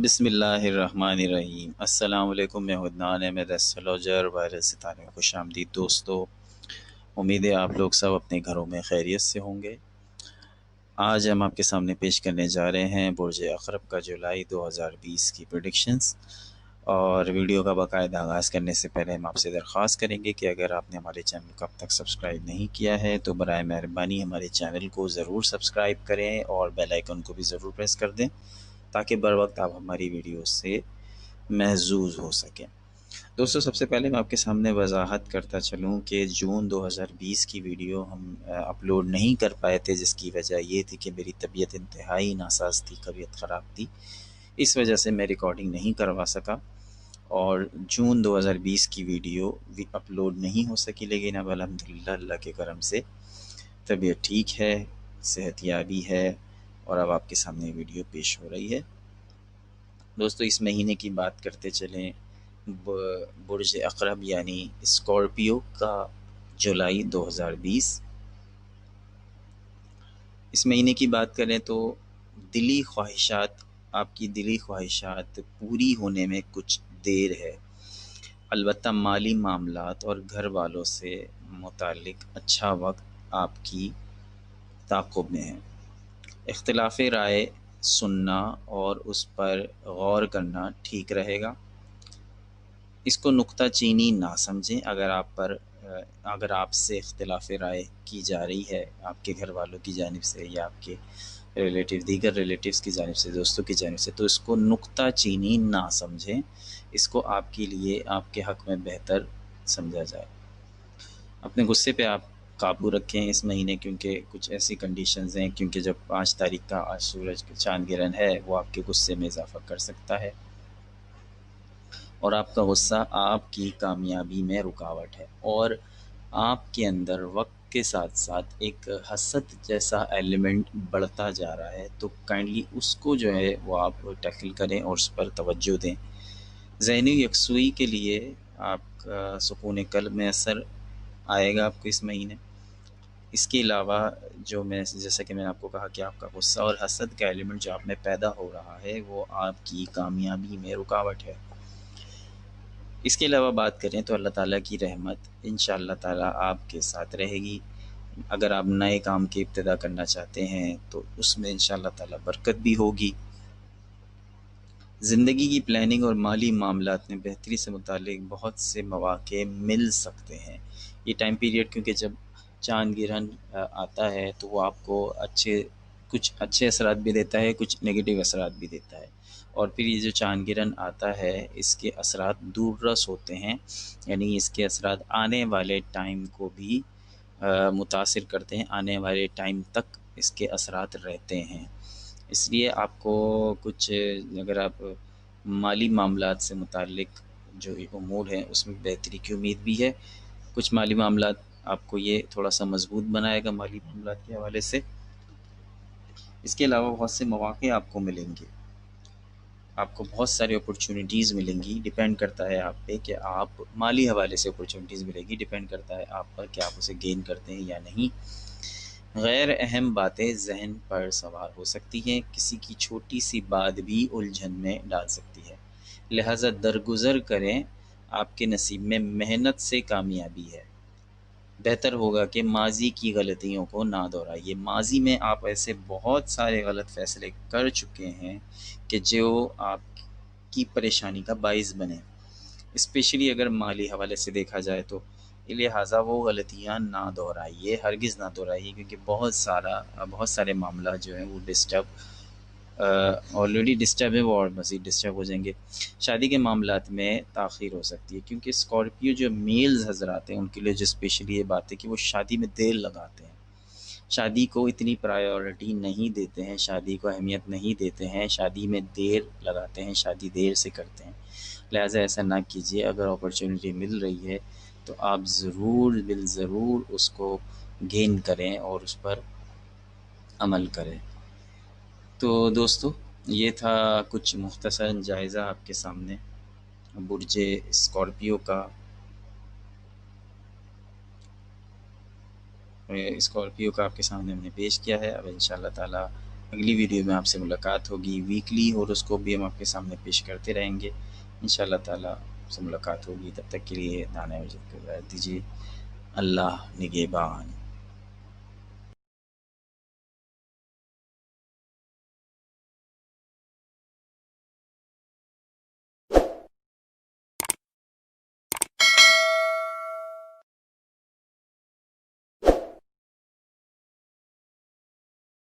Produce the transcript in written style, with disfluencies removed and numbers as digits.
بسم اللہ الرحمن الرحیم۔ السلام علیکم، میں عدنان احمد ایسٹرولوجر وائرس ستارے میں خوش آمدید دوستو۔ امید ہے آپ لوگ سب اپنے گھروں میں خیریت سے ہوں گے۔ آج ہم آپ کے سامنے پیش کرنے جا رہے ہیں برج عقرب کا جولائی 2020 کی پریڈکشنز، اور ویڈیو کا باقاعدہ آغاز کرنے سے پہلے ہم آپ سے درخواست کریں گے کہ اگر آپ نے ہمارے چینل کو اب تک سبسکرائب نہیں کیا ہے تو برائے مہربانی ہمارے چینل کو ضرور سبسکرائب کریں اور بیل آئیکن کو بھی ضرور پریس کر دیں تاکہ بر وقت آپ ہماری ویڈیو سے محظوظ ہو سکیں۔ دوستو، سب سے پہلے میں آپ کے سامنے وضاحت کرتا چلوں کہ جون 2020 کی ویڈیو ہم اپلوڈ نہیں کر پائے تھے، جس کی وجہ یہ تھی کہ میری طبیعت انتہائی ناساز تھی، طبیعت خراب تھی، اس وجہ سے میں ریکارڈنگ نہیں کروا سکا اور جون 2020 کی ویڈیو بھی اپلوڈ نہیں ہو سکی۔ لیکن اب الحمدللہ اللہ کے کرم سے طبیعت ٹھیک ہے، صحت یابی ہے، اور اب آپ کے سامنے ویڈیو پیش ہو رہی ہے۔ دوستو، اس مہینے کی بات کرتے چلیں، برج عقرب یعنی اسکارپیو کا جولائی 2020، اس مہینے کی بات کریں تو دلی خواہشات، آپ کی دلی خواہشات پوری ہونے میں کچھ دیر ہے، البتہ مالی معاملات اور گھر والوں سے متعلق اچھا وقت آپ کی تعاقب میں ہے۔ اختلاف رائے سننا اور اس پر غور کرنا ٹھیک رہے گا، اس کو نکتہ چینی نہ سمجھیں۔ اگر آپ سے اختلاف رائے کی جا رہی ہے آپ کے گھر والوں کی جانب سے یا آپ کے دیگر ریلیٹیوز کی جانب سے، دوستوں کی جانب سے، تو اس کو نکتہ چینی نہ سمجھیں، اس کو آپ کے لیے، آپ کے حق میں بہتر سمجھا جائے۔ اپنے غصے پہ آپ قابو رکھیں اس مہینے، کیونکہ کچھ ایسی کنڈیشنز ہیں، کیونکہ جب 5 تاریخ کا آج سورج کا چاند گرہن ہے، وہ آپ کے غصے میں اضافہ کر سکتا ہے، اور آپ کا غصہ آپ کی کامیابی میں رکاوٹ ہے، اور آپ کے اندر وقت کے ساتھ ساتھ ایک حسد جیسا ایلیمنٹ بڑھتا جا رہا ہے، تو کائنڈلی اس کو جو ہے وہ آپ ٹیکل کریں اور اس پر توجہ دیں۔ ذہنی یکسوئی کے لیے آپ کا سکون قلب میں اثر آئے گا آپ کو اس مہینے۔ اس کے علاوہ جیسا کہ میں نے آپ کو کہا کہ آپ کا غصہ اور حسد کا ایلیمنٹ جو آپ میں پیدا ہو رہا ہے وہ آپ کی کامیابی میں رکاوٹ ہے۔ اس کے علاوہ بات کریں تو اللہ تعالیٰ کی رحمت انشاءاللہ تعالیٰ آپ کے ساتھ رہے گی۔ اگر آپ نئے کام کی ابتدا کرنا چاہتے ہیں تو اس میں انشاءاللہ تعالیٰ برکت بھی ہوگی۔ زندگی کی پلاننگ اور مالی معاملات میں بہتری سے متعلق بہت سے مواقع مل سکتے ہیں۔ یہ ٹائم پیریڈ کیونکہ جب چاند گرہن آتا ہے تو وہ آپ کو کچھ اچھے اثرات بھی دیتا ہے، کچھ نگیٹو اثرات بھی دیتا ہے، اور پھر یہ جو چاند گرہن آتا ہے اس کے اثرات دور رس ہوتے ہیں، یعنی اس کے اثرات آنے والے ٹائم کو بھی متاثر کرتے ہیں، آنے والے ٹائم تک اس کے اثرات رہتے ہیں۔ اس لیے آپ کو کچھ، اگر آپ مالی معاملات سے متعلق جو امور ہیں اس میں بہتری کی امید بھی ہے، کچھ مالی معاملات آپ کو یہ تھوڑا سا مضبوط بنائے گا مالی معاملات کے حوالے سے۔ اس کے علاوہ بہت سے مواقع آپ کو ملیں گے، آپ کو بہت ساری اپرچونیٹیز ملیں گی، ڈیپینڈ کرتا ہے آپ پہ کہ آپ مالی حوالے سے اپرچونیٹیز ملے گی، ڈیپینڈ کرتا ہے آپ پر کہ آپ اسے گین کرتے ہیں یا نہیں۔ غیر اہم باتیں ذہن پر سوار ہو سکتی ہیں، کسی کی چھوٹی سی بات بھی الجھن میں ڈال سکتی ہے، لہٰذا درگزر کریں۔ آپ کے نصیب میں محنت سے کامیابی ہے، بہتر ہوگا کہ ماضی کی غلطیوں کو نہ دہرائیے۔ ماضی میں آپ ایسے بہت سارے غلط فیصلے کر چکے ہیں کہ جو آپ کی پریشانی کا باعث بنے، اسپیشلی اگر مالی حوالے سے دیکھا جائے تو، لہٰذا وہ غلطیاں نہ دہرائیے، ہرگز نہ دہرائیے، کیونکہ بہت سارے معاملات جو ہیں وہ آلریڈی ڈسٹرب ہے، وہ اور مزید ڈسٹرب ہو جائیں گے۔ شادی کے معاملات میں تاخیر ہو سکتی ہے، کیونکہ اسکارپیو جو میلز حضرات ہیں ان کے لیے جو اسپیشلی یہ بات ہے کہ وہ شادی میں دیر لگاتے ہیں، شادی کو اتنی پرائیورٹی نہیں دیتے ہیں، شادی کو اہمیت نہیں دیتے ہیں، شادی میں دیر لگاتے ہیں، شادی دیر سے کرتے ہیں، لہٰذا ایسا نہ کیجیے۔ اگر اپرچونیٹی مل رہی ہے تو آپ ضرور اس کو گین کریں اور اس پر عمل کریں۔ تو دوستو، یہ تھا کچھ مختصر جائزہ آپ کے سامنے برج اسکارپیو کا آپ کے سامنے ہم نے پیش کیا ہے۔ اب انشاءاللہ تعالی اگلی ویڈیو میں آپ سے ملاقات ہوگی ویکلی، اور اس کو بھی ہم آپ کے سامنے پیش کرتے رہیں گے ان شاء اللہ تعالیٰ. آپ سے ملاقات ہوگی، تب تک کے لیے دانا دیجیے. اللہ نگہبان.